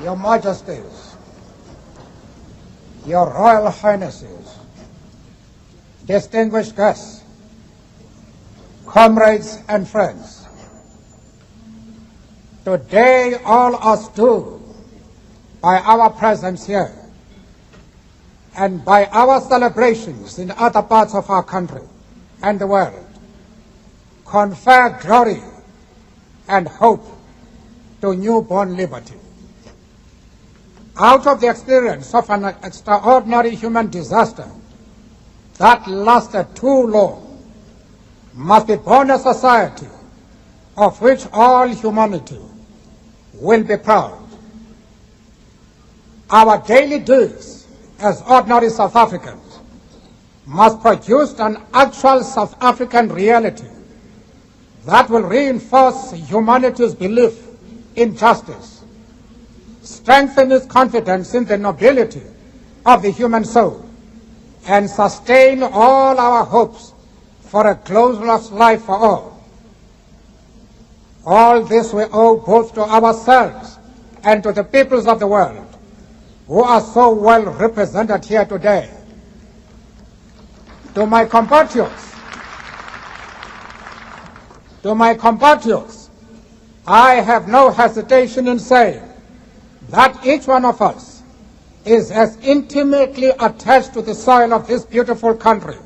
Your Majesties, Your Royal Highnesses, distinguished guests, comrades and friends, today all us do, by our presence here and by our celebrations in other parts of our country and the world, confer glory and hope to newborn liberty. Out of the experience of an extraordinary human disaster that lasted too long, must be born a society of which all humanity will be proud. Our daily deeds as ordinary South Africans must produce an actual South African reality that will reinforce humanity's belief in justice, strengthen its confidence in the nobility of the human soul, and sustain all our hopes for a glorious life for all. All this we owe both to ourselves and to the peoples of the world who are so well represented here today. To my compatriots, I have no hesitation in saying that each one of us is as intimately attached to the soil of this beautiful country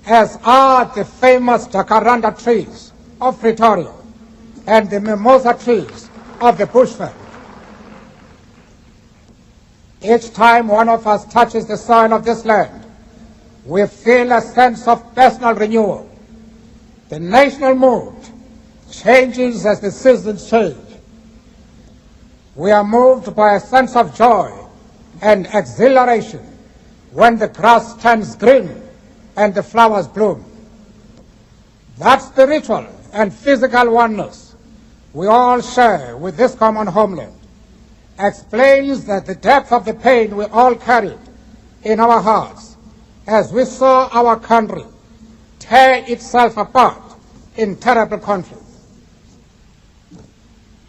as are the famous jacaranda trees of Pretoria and the mimosa trees of the bushveld. Each time one of us touches the soil of this land, we feel a sense of personal renewal. The national mood changes as the seasons change. We are moved by a sense of joy and exhilaration when the grass turns green and the flowers bloom. That spiritual and physical oneness we all share with this common homeland explains that the depth of the pain we all carried in our hearts as we saw our country tear itself apart in terrible conflict,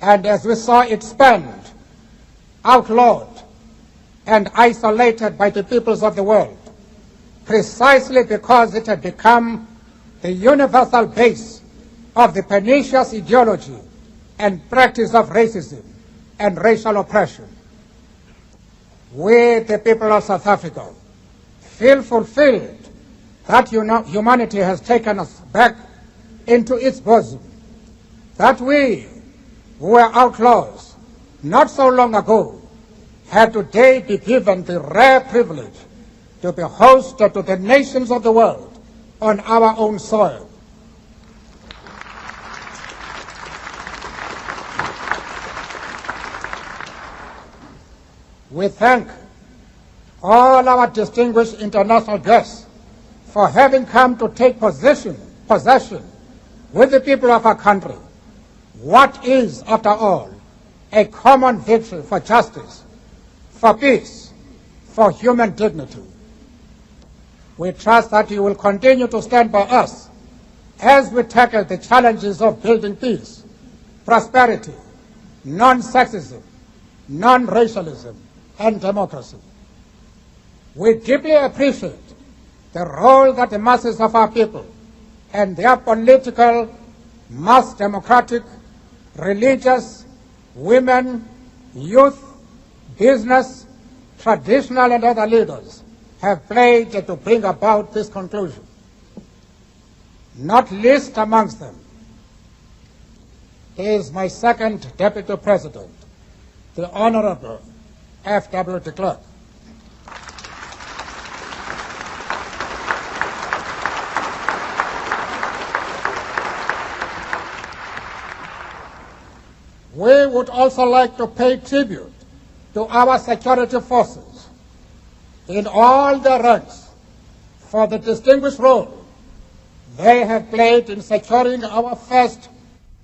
and as we saw it spent, outlawed, and isolated by the peoples of the world, precisely because it had become the universal base of the pernicious ideology and practice of racism and racial oppression. We, the people of South Africa, feel fulfilled that humanity has taken us back into its bosom, that we, who were outlaws not so long ago, have today been given the rare privilege to be host to the nations of the world on our own soil. We thank all our distinguished international guests for having come to take possession with the people of our country what is, after all, a common victory for justice, for peace, for human dignity. We trust that you will continue to stand by us as we tackle the challenges of building peace, prosperity, non-sexism, non-racialism, and democracy. We deeply appreciate the role that the masses of our people and their political, mass democratic, religious, women, youth, business, traditional and other leaders have played to bring about this conclusion. Not least amongst them is my second Deputy President, the Honorable F.W. de Klerk. We would also like to pay tribute to our security forces in all their ranks for the distinguished role they have played in securing our first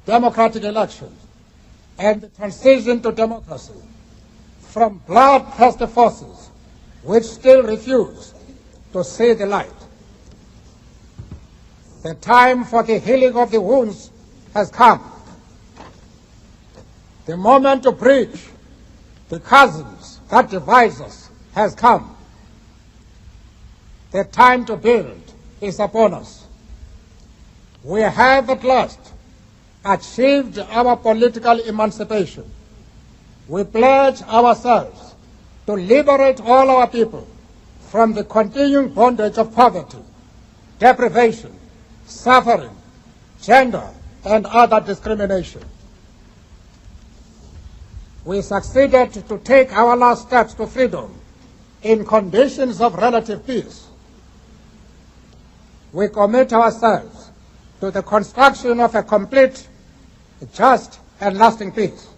democratic elections and the transition to democracy from bloodthirsty forces which still refuse to see the light. The time for the healing of the wounds has come. The moment to bridge The chasms that divide us has come. The time to build is upon us. We have at last achieved our political emancipation. We pledge ourselves to liberate all our people from the continuing bondage of poverty, deprivation, suffering, gender, and other discrimination. We succeeded to take our last steps to freedom in conditions of relative peace. We commit ourselves to the construction of a complete, just, and lasting peace.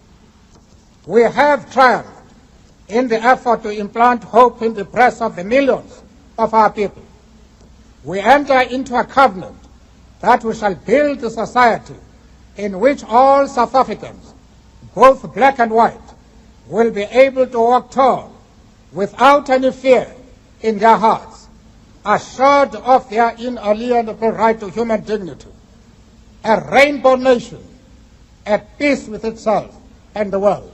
We have triumphed in the effort to implant hope in the breasts of the millions of our people. We enter into a covenant that we shall build a society in which all South Africans, both black and white, will be able to walk tall without any fear in their hearts, assured of their inalienable right to human dignity, a rainbow nation at peace with itself and the world.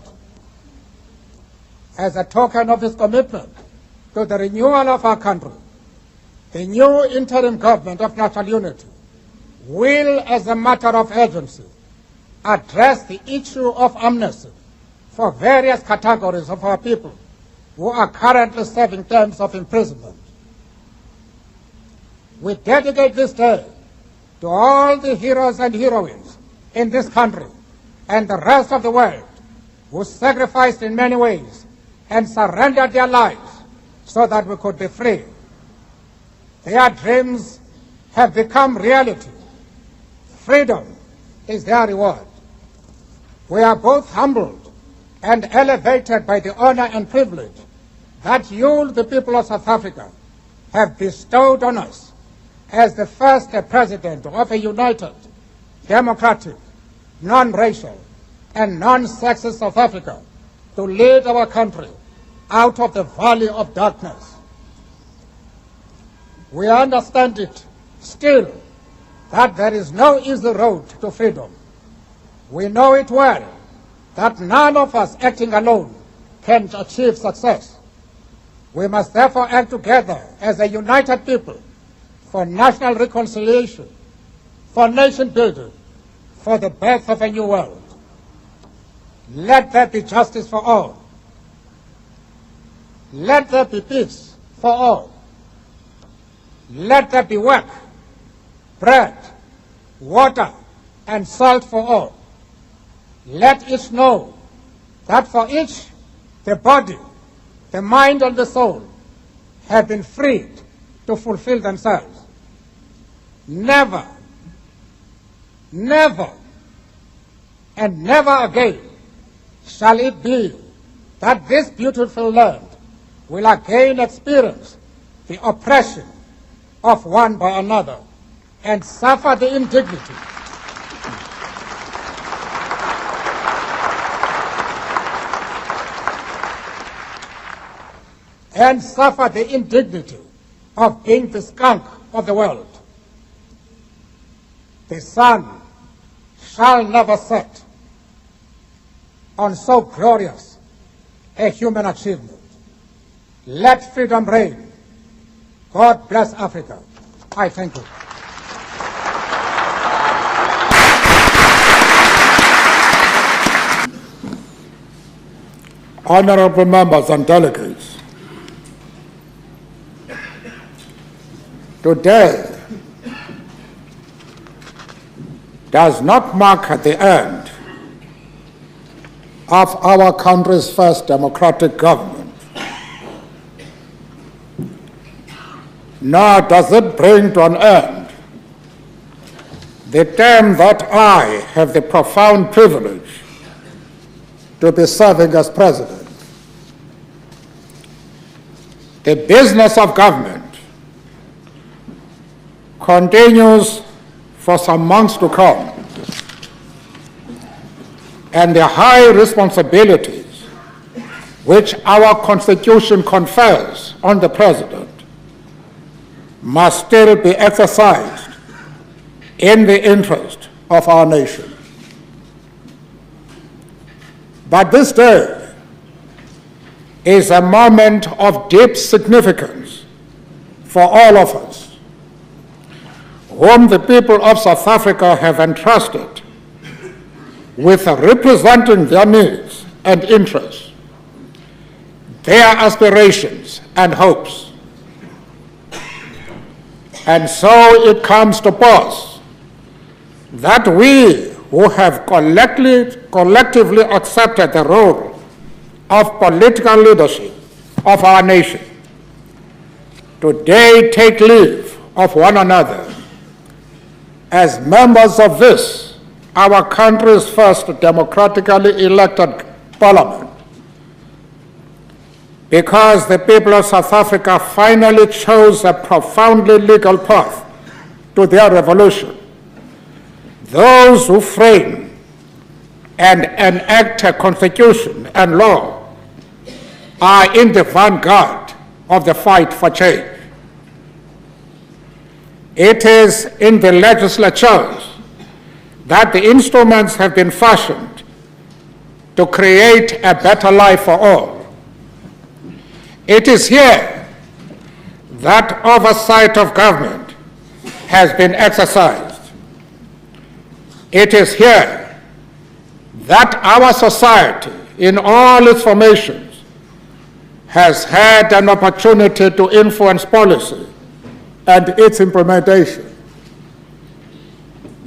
As a token of his commitment to the renewal of our country, the new interim government of national unity will, as a matter of urgency, address the issue of amnesty for various categories of our people who are currently serving terms of imprisonment. We dedicate this day to all the heroes and heroines in this country and the rest of the world who sacrificed in many ways and surrendered their lives so that we could be free. Their dreams have become reality. Freedom is their reward. We are both humbled and elevated by the honor and privilege that you, the people of South Africa, have bestowed on us as the first president of a united, democratic, non-racial, and non-sexist South Africa to lead our country out of the valley of darkness. We understand it still that there is no easy road to freedom. We know it well that none of us acting alone can achieve success. We must therefore act together as a united people for national reconciliation, for nation building, for the birth of a new world. Let there be justice for all. Let there be peace for all. Let there be work, bread, water, and salt for all. Let each know that for each, the body, the mind, and the soul have been freed to fulfill themselves. Never, never, and never again shall it be that this beautiful land will again experience the oppression of one by another and suffer the indignity of being the skunk of the world. The sun shall never set on so glorious a human achievement. Let freedom reign. God bless Africa. I thank you. Honorable members and delegates, today does not mark the end of our country's first democratic government, nor does it bring to an end the term that I have the profound privilege to be serving as president. The business of government continues for some months to come, and the high responsibilities which our Constitution confers on the President must still be exercised in the interest of our nation. But this day is a moment of deep significance for all of us, whom the people of South Africa have entrusted with representing their needs and interests, their aspirations and hopes. And so it comes to pass that we who have collectively accepted the role of political leadership of our nation today take leave of one another as members of this, our country's first democratically elected parliament, because the people of South Africa finally chose a profoundly legal path to their revolution. Those who frame and enact a constitution and law are in the vanguard of the fight for change. It is in the legislatures that the instruments have been fashioned to create a better life for all. It is here that oversight of government has been exercised. It is here that our society, in all its formations, has had an opportunity to influence policy and its implementation.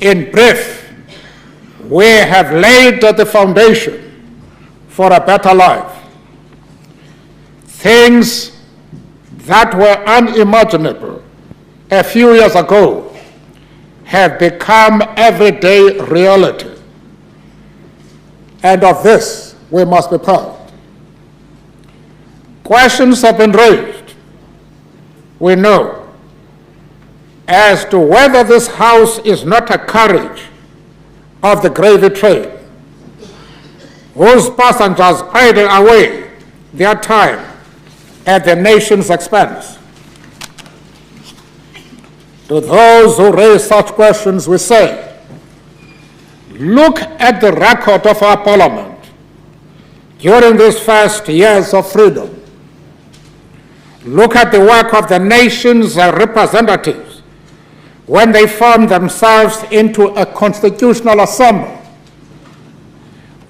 In brief, we have laid the foundation for a better life. Things that were unimaginable a few years ago have become everyday reality. And of this, we must be proud. Questions have been raised, we know, as to whether this House is not a carriage of the gravy train, whose passengers idle away their time at the nation's expense. To those who raise such questions, we say, look at the record of our parliament during these first years of freedom. Look at the work of the nation's representatives when they formed themselves into a constitutional assembly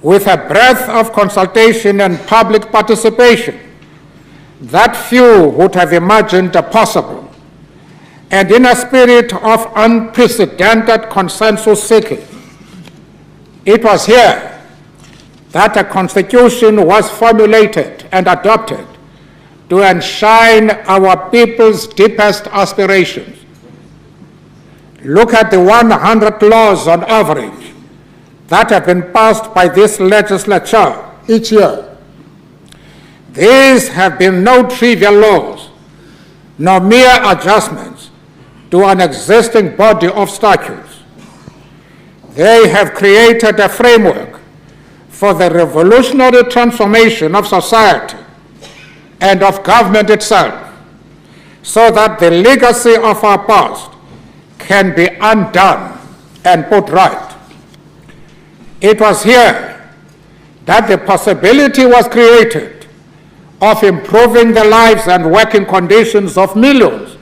with a breadth of consultation and public participation that few would have imagined possible, and in a spirit of unprecedented consensus seeking. It was here that a constitution was formulated and adopted to enshrine our people's deepest aspirations. Look at the 100 laws on average that have been passed by this legislature each year. These have been no trivial laws, nor mere adjustments to an existing body of statutes. They have created a framework for the revolutionary transformation of society and of government itself, so that the legacy of our past can be undone and put right. It was here that the possibility was created of improving the lives and working conditions of millions.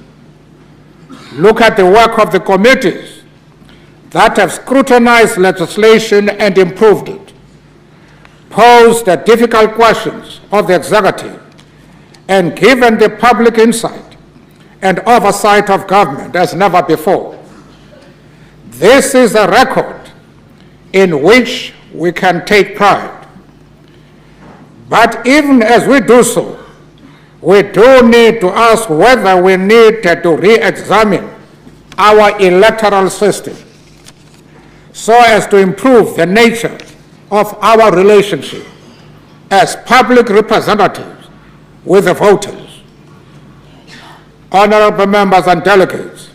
Look at the work of the committees that have scrutinized legislation and improved it, posed the difficult questions of the executive, and given the public insight and oversight of government as never before. This is a record in which we can take pride. But even as we do so, we do need to ask whether we need to re-examine our electoral system so as to improve the nature of our relationship as public representatives with the voters. Honorable members and delegates,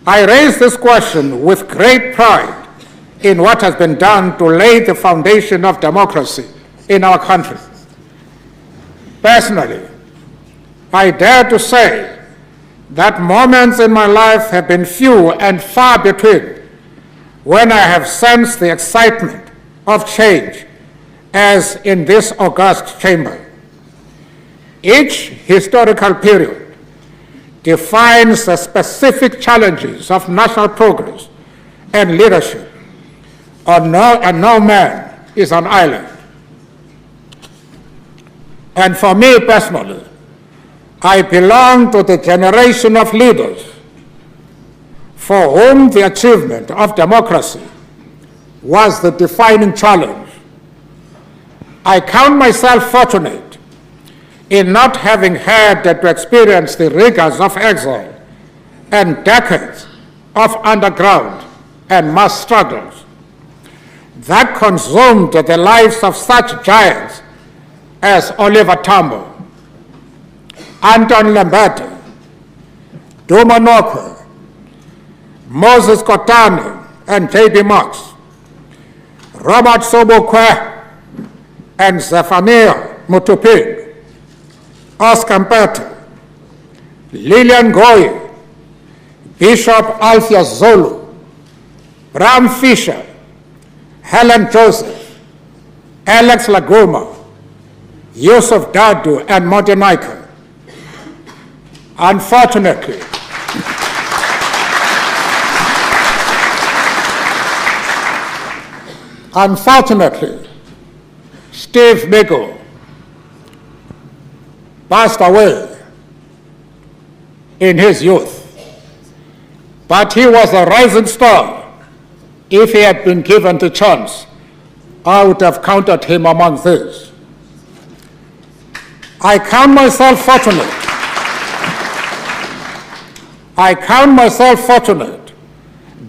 I raise this question with great pride in what has been done to lay the foundation of democracy in our country. Personally, I dare to say that moments in my life have been few and far between when I have sensed the excitement of change as in this august chamber. Each historical period defines the specific challenges of national progress and leadership, and no man is an island. And for me personally, I belong to the generation of leaders for whom the achievement of democracy was the defining challenge. I count myself fortunate in not having had to experience the rigors of exile and decades of underground and mass struggles that consumed the lives of such giants as Oliver Tambo, Anton Lembede, Duma Nokwe, Moses Kotane and J.B. Marx, Robert Sobukwe and Zephaniah Mutupin, Oscar Mbete, Lillian Ngoyi, Bishop Alpheus Zulu, Bram Fisher, Helen Joseph, Alex Laguma, Yusuf Dadu, and Modenaika. Unfortunately, Steve Biko passed away in his youth, but he was a rising star. If he had been given the chance, I would have counted him among these. I count myself fortunate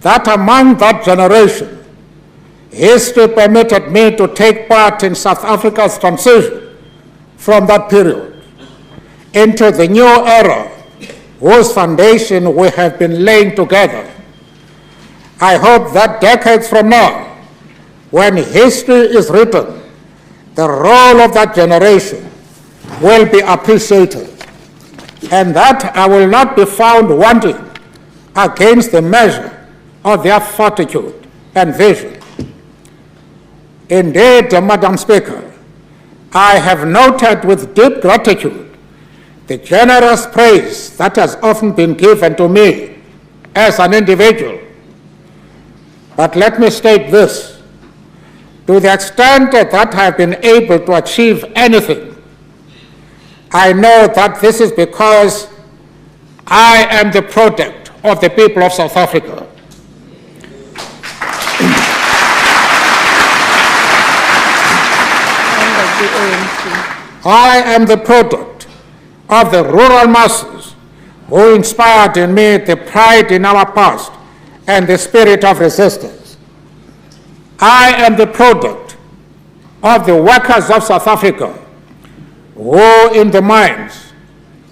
that among that generation, history permitted me to take part in South Africa's transition from that period into the new era whose foundation we have been laying together. I hope that decades from now, when history is written, the role of that generation will be appreciated, and that I will not be found wanting against the measure of their fortitude and vision. Indeed, Madam Speaker, I have noted with deep gratitude the generous praise that has often been given to me as an individual. But let me state this: to the extent that I have been able to achieve anything, I know that this is because I am the product of the people of South Africa. I am the product of the rural masses who inspired in me the pride in our past and the spirit of resistance. I am the product of the workers of South Africa who in the mines,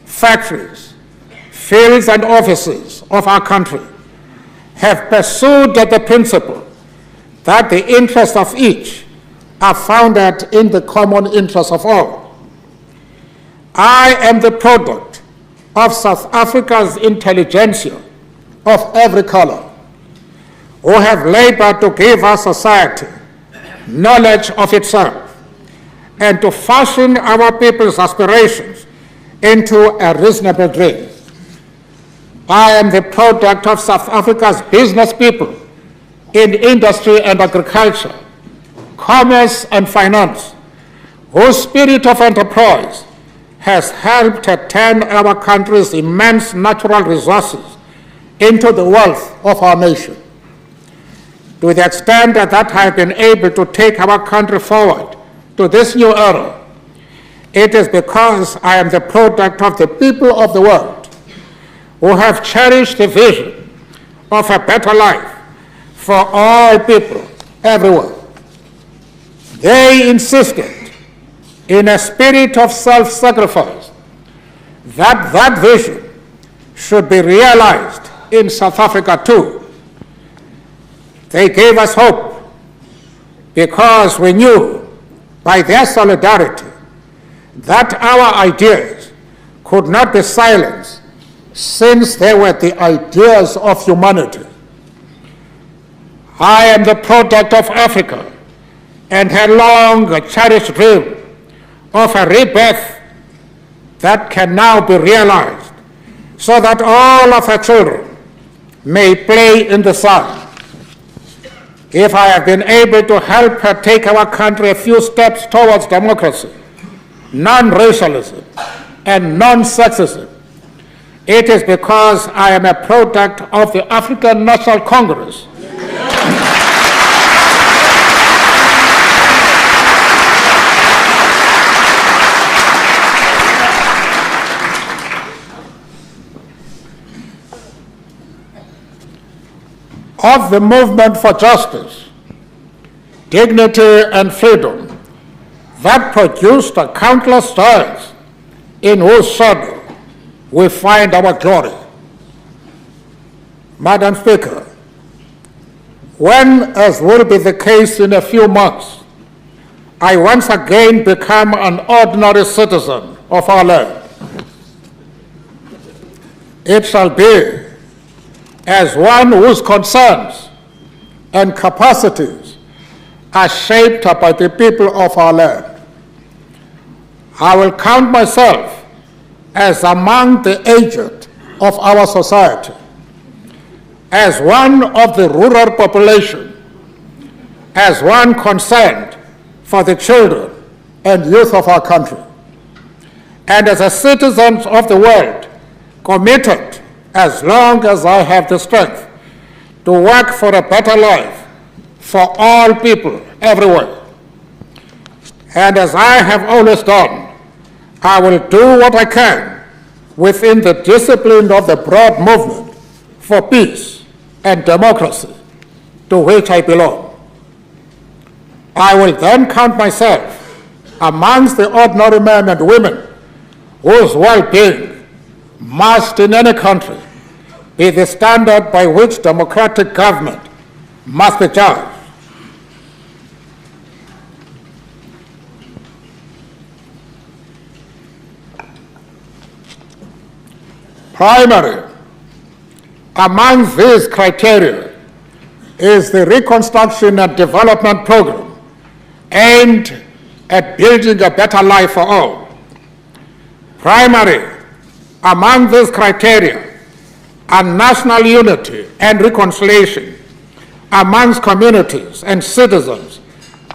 factories, fields and offices of our country have pursued the principle that the interests of each are founded in the common interest of all. I am the product of South Africa's intelligentsia of every color, who have labored to give our society knowledge of itself and to fashion our people's aspirations into a reasonable dream. I am the product of South Africa's business people in industry and agriculture, commerce and finance, whose spirit of enterprise has helped turn our country's immense natural resources into the wealth of our nation. To the extent that I have been able to take our country forward to this new era, it is because I am the product of the people of the world who have cherished the vision of a better life for all people everywhere. They insisted in a spirit of self-sacrifice that that vision should be realized in South Africa too. They gave us hope because we knew by their solidarity that our ideas could not be silenced, since they were the ideas of humanity. I am the product of Africa and her long cherished dream of a rebirth that can now be realized so that all of our children may play in the sun. If I have been able to help her take our country a few steps towards democracy, non-racialism, and non-sexism, it is because I am a product of the African National Congress. Of the movement for justice, dignity, and freedom that produced the countless stars in whose shadow we find our glory. Madam Speaker, when, as will be the case in a few months, I once again become an ordinary citizen of our land, it shall be as one whose concerns and capacities are shaped by the people of our land. I will count myself as among the aged of our society, as one of the rural population, as one concerned for the children and youth of our country, and as a citizen of the world, committed, as long as I have the strength, to work for a better life for all people everywhere. And as I have always done, I will do what I can within the discipline of the broad movement for peace and democracy to which I belong. I will then count myself amongst the ordinary men and women whose well-being must in any country be the standard by which democratic government must be judged. Primary among these criteria is the Reconstruction and Development Program aimed at building a better life for all. Primary among these criteria are national unity and reconciliation amongst communities and citizens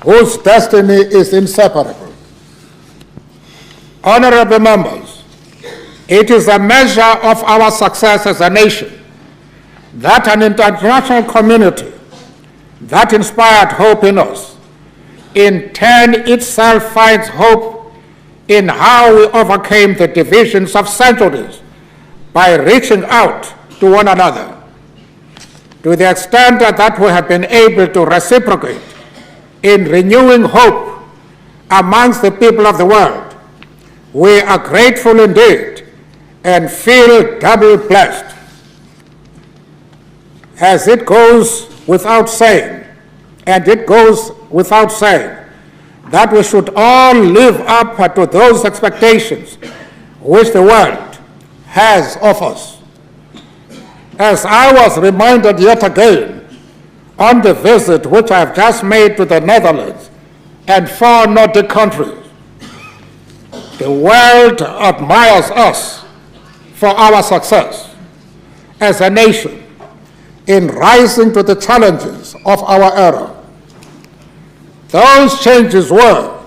whose destiny is inseparable. Honorable members, it is a measure of our success as a nation that an international community that inspired hope in us, in turn itself finds hope in how we overcame the divisions of centuries by reaching out to one another. To the extent that we have been able to reciprocate in renewing hope amongst the people of the world, we are grateful indeed and feel double blessed. As it goes without saying, and it goes without saying, that we should all live up to those expectations which the world has of us. As I was reminded yet again on the visit which I have just made to the Netherlands and 4 Nordic countries, the world admires us for our success as a nation in rising to the challenges of our era. Those changes were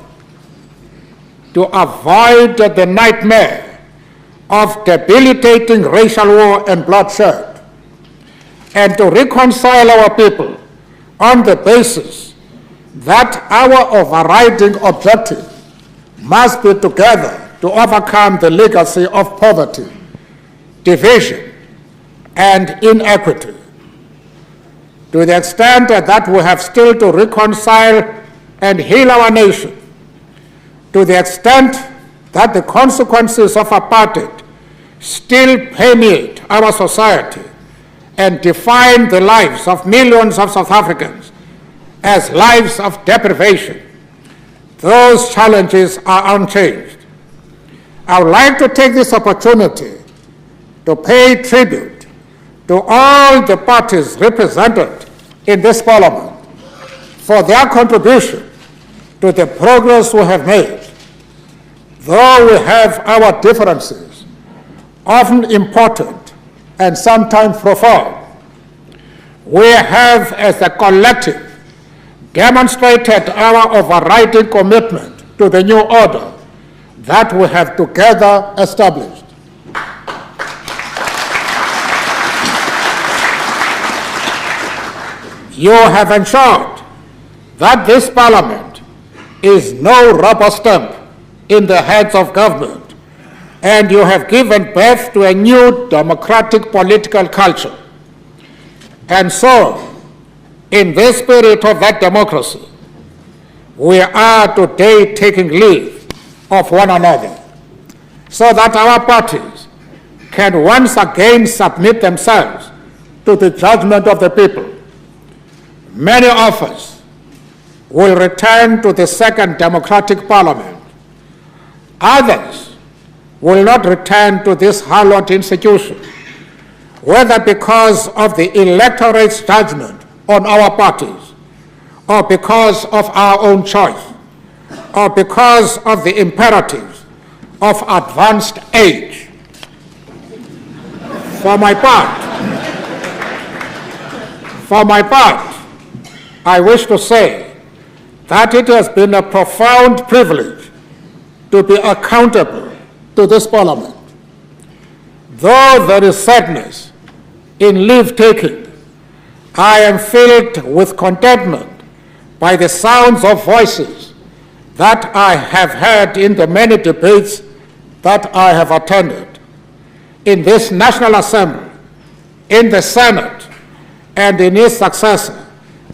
to avoid the nightmare of debilitating racial war and bloodshed, and to reconcile our people on the basis that our overriding objective must be together to overcome the legacy of poverty, division, and inequity. To the extent that we have still to reconcile and heal our nation, to the extent that the consequences of apartheid still permeate our society and define the lives of millions of South Africans as lives of deprivation, those challenges are unchanged. I would like to take this opportunity to pay tribute to all the parties represented in this Parliament for their contribution to the progress we have made. though we have our differences, often important and sometimes profound, we have as a collective demonstrated our overriding commitment to the new order that we have together established. You have ensured that this Parliament is no rubber stamp in the hands of government, and you have given birth to a new democratic political culture. And so, in the spirit of that democracy, we are today taking leave of one another so that our parties can once again submit themselves to the judgment of the people. Many of us will return to the second democratic parliament. Others will not return to this hallowed institution, whether because of the electorate's judgment on our parties, or because of our own choice, or because of the imperatives of advanced age. For my part, I wish to say that it has been a profound privilege to be accountable to this Parliament. Though there is sadness in leave-taking, I am filled with contentment by the sounds of voices that I have heard in the many debates that I have attended in this National Assembly, in the Senate, and in its successor,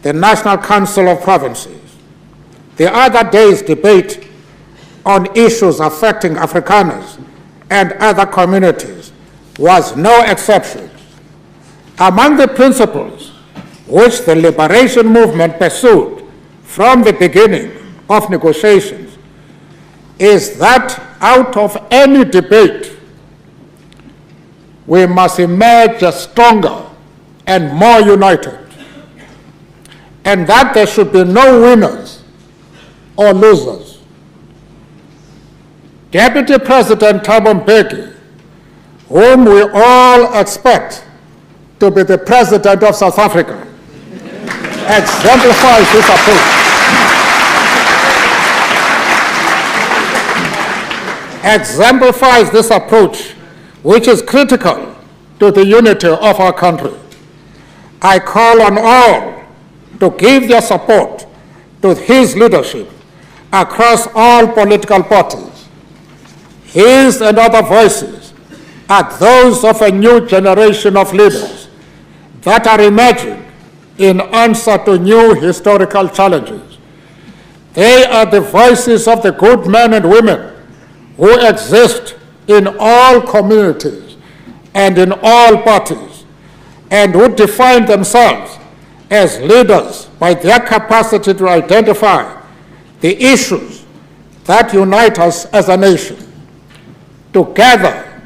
the National Council of Provinces. The other day's debate on issues affecting Afrikaners and other communities was no exception. Among the principles which the liberation movement pursued from the beginning of negotiations is that out of any debate, we must emerge stronger and more united, and that there should be no winners or losers. Deputy President Thabo Mbeki, whom we all expect to be the President of South Africa, exemplifies this approach. Exemplifies this approach, which is critical to the unity of our country. I call on all to give their support to his leadership across all political parties. His and other voices are those of a new generation of leaders that are emerging in answer to new historical challenges. They are the voices of the good men and women who exist in all communities and in all parties, and who define themselves as leaders by their capacity to identify the issues that unite us as a nation. Together,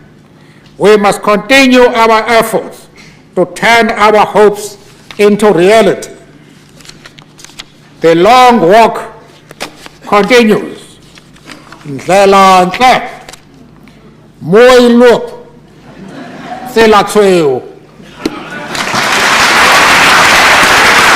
we must continue our efforts to turn our hopes into reality. The long walk continues. Ndlela ntle, mo ilok, tsela tshweu.